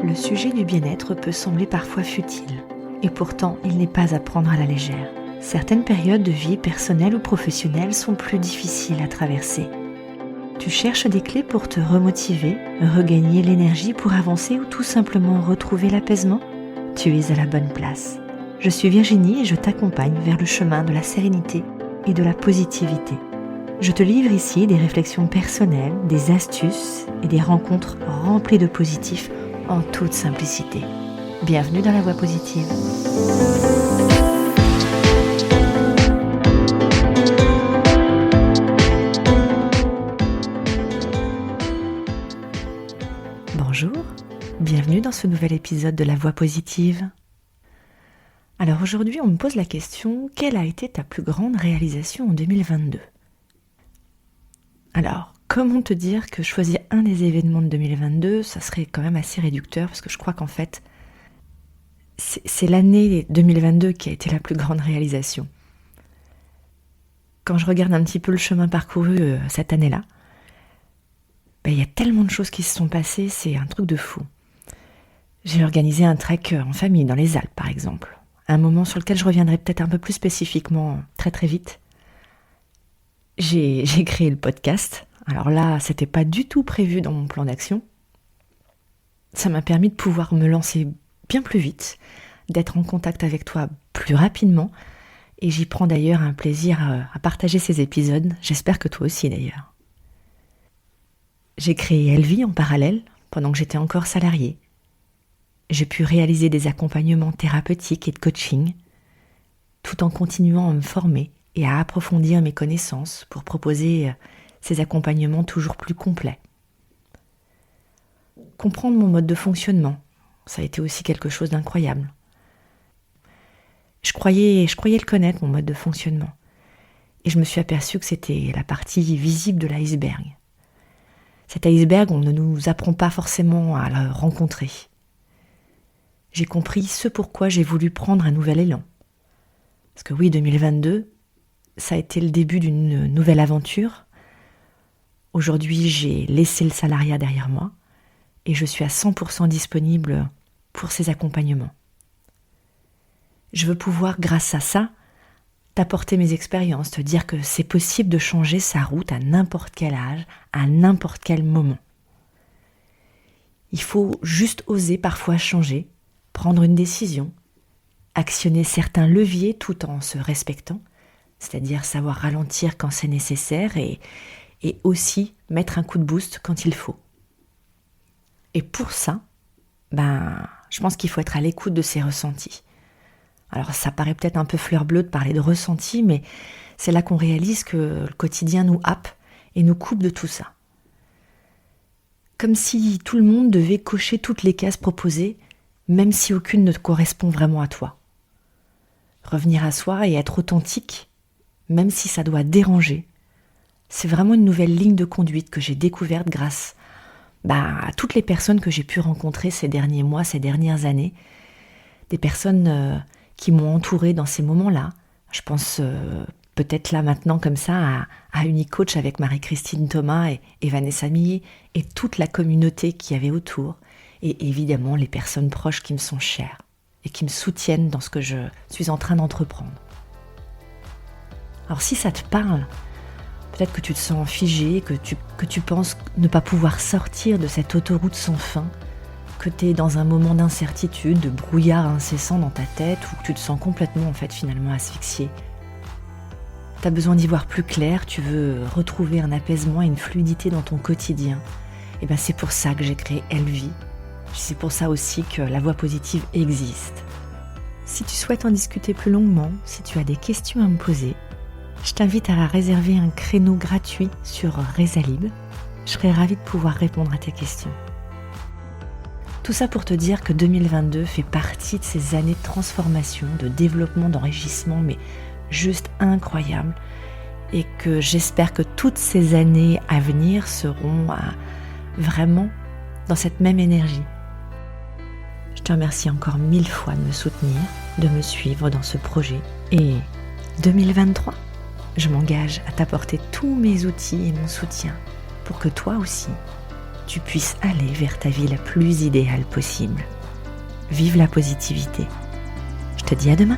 Le sujet du bien-être peut sembler parfois futile, et pourtant il n'est pas à prendre à la légère. Certaines périodes de vie personnelle ou professionnelle sont plus difficiles à traverser. Tu cherches des clés pour te remotiver, regagner l'énergie pour avancer ou tout simplement retrouver l'apaisement ? Tu es à la bonne place. Je suis Virginie et je t'accompagne vers le chemin de la sérénité et de la positivité. Je te livre ici des réflexions personnelles, des astuces et des rencontres remplies de positifs en toute simplicité. Bienvenue dans la voie positive. Bonjour, bienvenue dans ce nouvel épisode de la voie positive. Alors aujourd'hui, on me pose la question, quelle a été ta plus grande réalisation en 2022 ? Alors, comment te dire que choisir un des événements de 2022, ça serait quand même assez réducteur, parce que je crois qu'en fait, c'est l'année 2022 qui a été la plus grande réalisation. Quand je regarde un petit peu le chemin parcouru cette année-là, il y a tellement de choses qui se sont passées, c'est un truc de fou. J'ai organisé un trek en famille dans les Alpes, par exemple. Un moment sur lequel je reviendrai peut-être un peu plus spécifiquement très très vite. J'ai créé le podcast. Alors là, c'était pas du tout prévu dans mon plan d'action. Ça m'a permis de pouvoir me lancer bien plus vite, d'être en contact avec toi plus rapidement. Et j'y prends d'ailleurs un plaisir à partager ces épisodes. J'espère que toi aussi d'ailleurs. J'ai créé Elvie en parallèle, pendant que j'étais encore salariée. J'ai pu réaliser des accompagnements thérapeutiques et de coaching, tout en continuant à me former et à approfondir mes connaissances pour proposer ces accompagnements toujours plus complets. Comprendre mon mode de fonctionnement, ça a été aussi quelque chose d'incroyable. Je croyais le connaître, mon mode de fonctionnement, et je me suis aperçue que c'était la partie visible de l'iceberg. Cet iceberg, on ne nous apprend pas forcément à le rencontrer. J'ai compris ce pourquoi j'ai voulu prendre un nouvel élan. Parce que oui, 2022, ça a été le début d'une nouvelle aventure. Aujourd'hui, j'ai laissé le salariat derrière moi et je suis à 100% disponible pour ces accompagnements. Je veux pouvoir, grâce à ça, t'apporter mes expériences, te dire que c'est possible de changer sa route à n'importe quel âge, à n'importe quel moment. Il faut juste oser parfois changer, prendre une décision, actionner certains leviers tout en se respectant, c'est-à-dire savoir ralentir quand c'est nécessaire et aussi mettre un coup de boost quand il faut. Et pour ça, je pense qu'il faut être à l'écoute de ses ressentis. Alors ça paraît peut-être un peu fleur bleue de parler de ressenti, mais c'est là qu'on réalise que le quotidien nous happe et nous coupe de tout ça. Comme si tout le monde devait cocher toutes les cases proposées, même si aucune ne te correspond vraiment à toi. Revenir à soi et être authentique, même si ça doit déranger, c'est vraiment une nouvelle ligne de conduite que j'ai découverte grâce à toutes les personnes que j'ai pu rencontrer ces derniers mois, ces dernières années. Des personnes qui m'ont entourée dans ces moments-là. Je pense peut-être là maintenant comme ça à Unicoach avec Marie-Christine Thomas et Vanessa Millet et toute la communauté qu'il y avait autour. Et évidemment les personnes proches qui me sont chères et qui me soutiennent dans ce que je suis en train d'entreprendre. Alors si ça te parle, peut-être que tu te sens figé, que tu penses ne pas pouvoir sortir de cette autoroute sans fin, que tu es dans un moment d'incertitude, de brouillard incessant dans ta tête, ou que tu te sens complètement finalement asphyxié. Tu as besoin d'y voir plus clair, tu veux retrouver un apaisement et une fluidité dans ton quotidien. Et c'est pour ça que j'ai créé Elvie. C'est pour ça aussi que la voie positive existe. Si tu souhaites en discuter plus longuement, si tu as des questions à me poser, je t'invite à réserver un créneau gratuit sur Rezalib. Je serai ravie de pouvoir répondre à tes questions. Tout ça pour te dire que 2022 fait partie de ces années de transformation, de développement, d'enrichissement, mais juste incroyable. Et que j'espère que toutes ces années à venir seront vraiment dans cette même énergie. Je te remercie encore 1000 fois de me soutenir, de me suivre dans ce projet. Et 2023, je m'engage à t'apporter tous mes outils et mon soutien pour que toi aussi, tu puisses aller vers ta vie la plus idéale possible. Vive la positivité. Je te dis à demain.